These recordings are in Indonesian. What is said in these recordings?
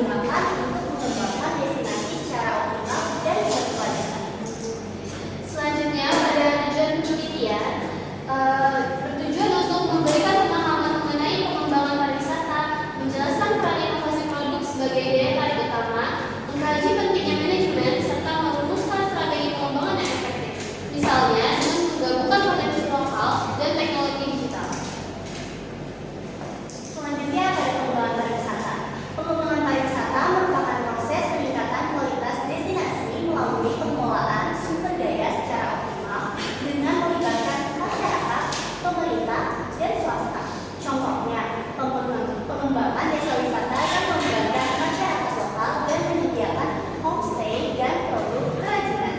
digunakan untuk mengembangkan destinasi secara optimal dan berkelanjutan. Selanjutnya, pada tujuan penelitian bertujuan untuk memberikan pemahaman mengenai pengembangan pariwisata, menjelaskan peran inovasi produk sebagai daya tarik utama, mengkaji pentingnya manajemen, serta merumuskan strategi pengembangan yang efektif. Misalnya, dengan menggabungkan potensi lokal dan teknologi digital. Selanjutnya, pada pengembangan pariwisata. Pengembangan pariwisata merupakan proses peningkatan kualitas destinasi melalui pengelolaan sumber daya secara optimal dengan melibatkan masyarakat, pemerintah, dan swasta. Contohnya, pengembangan desa wisata yang melibatkan masyarakat lokal dan menyediakan homestay dan produk kerajinan.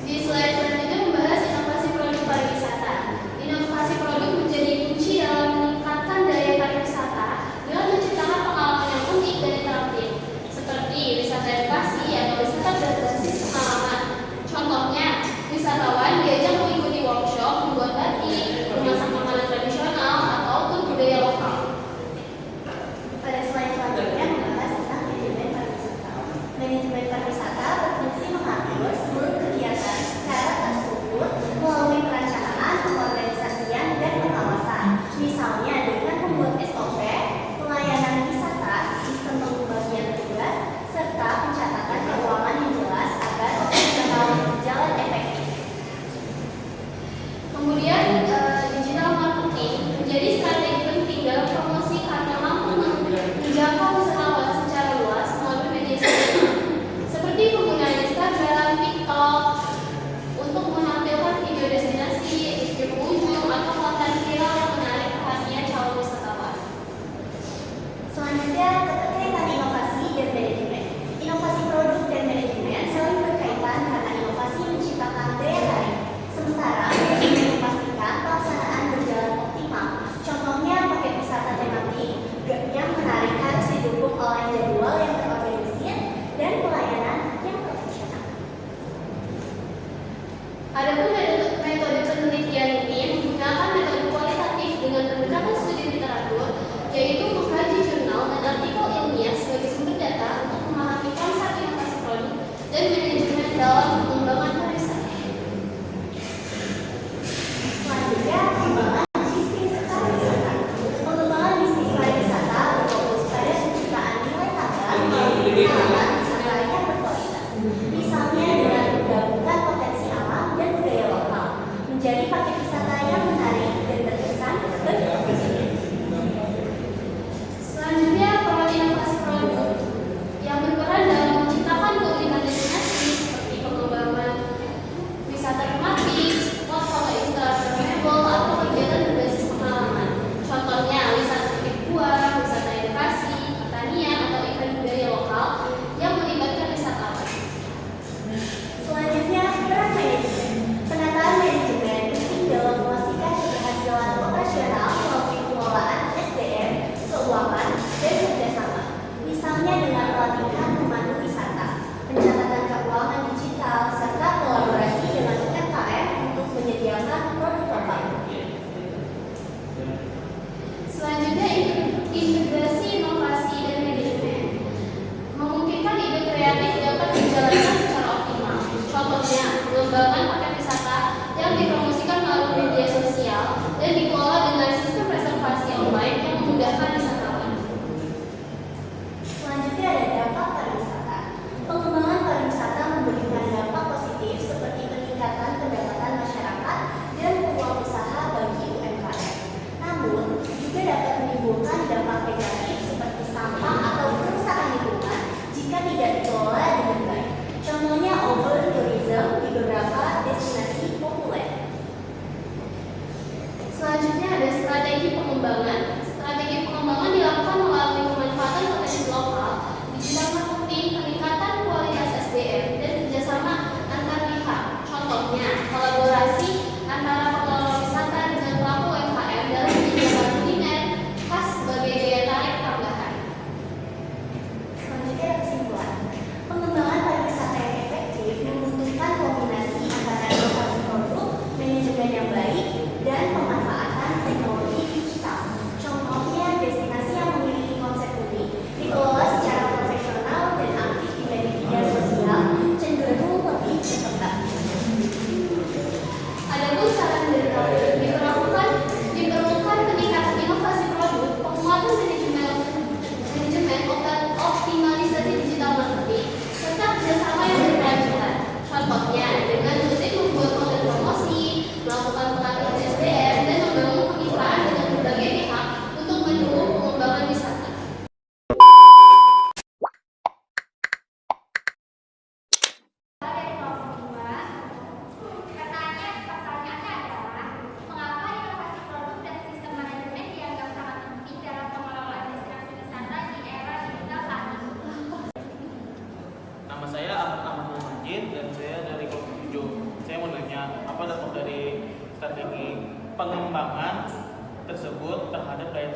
Di slide selanjutnya membahas inovasi produk pariwisata. Inovasi produk menjadi kunci dalam meningkatkan daya pariwisata dengan menciptakan pengalaman yang unik dan interaktif, seperti wisata edukasi atau wisata berbasis pengalaman. Contohnya, wisatawan diajak mengikuti workshop membuat batik, memasak makanan tradisional, atau tur budaya lokal. Pada slide selanjutnya membahas tentang manajemen pariwisata. Manajemen pariwisata berfungsi mengatur seluruh kegiatan secara terstruktur melalui perencanaan, pengorganisasian, dan pengawasan. Misalnya dengan membuat SOP, pelayanan wisata, sistem pembagian tugas, serta pencatatan keuangan yang jelas agar operasional berjalan efektif. Kemudian digital marketing menjadi strategi penting dalam promosi karena mampu menjangkau wisatawan secara luas melalui media sosial, seperti penggunaan Instagram, TikTok untuk menampilkan video destinasi, review pengunjung, atau konten viral yang menarik perhatian calon wisatawan. Selanjutnya, keterkaitan inovasi dan manajemen. Inovasi produk dan manajemen saling berkaitan karena inovasi menciptakan daya tarik, sementara manajemen memastikan pelaksanaan berjalan optimal. Contohnya, paket wisata tematik yang menarik harus didukung oleh jadwal yang terorganisir dan pelayanan yang profesional. Adapun metode penelitian ini menggunakan metode kualitatif dengan pendekatan studi literatur, yaitu mengkaji jurnal dan artikel ilmiah sebagai sumber data untuk memahami konsep inovasi produk dan manajemen dalam pengembangan pariwisata. pengembangan tersebut terhadap daya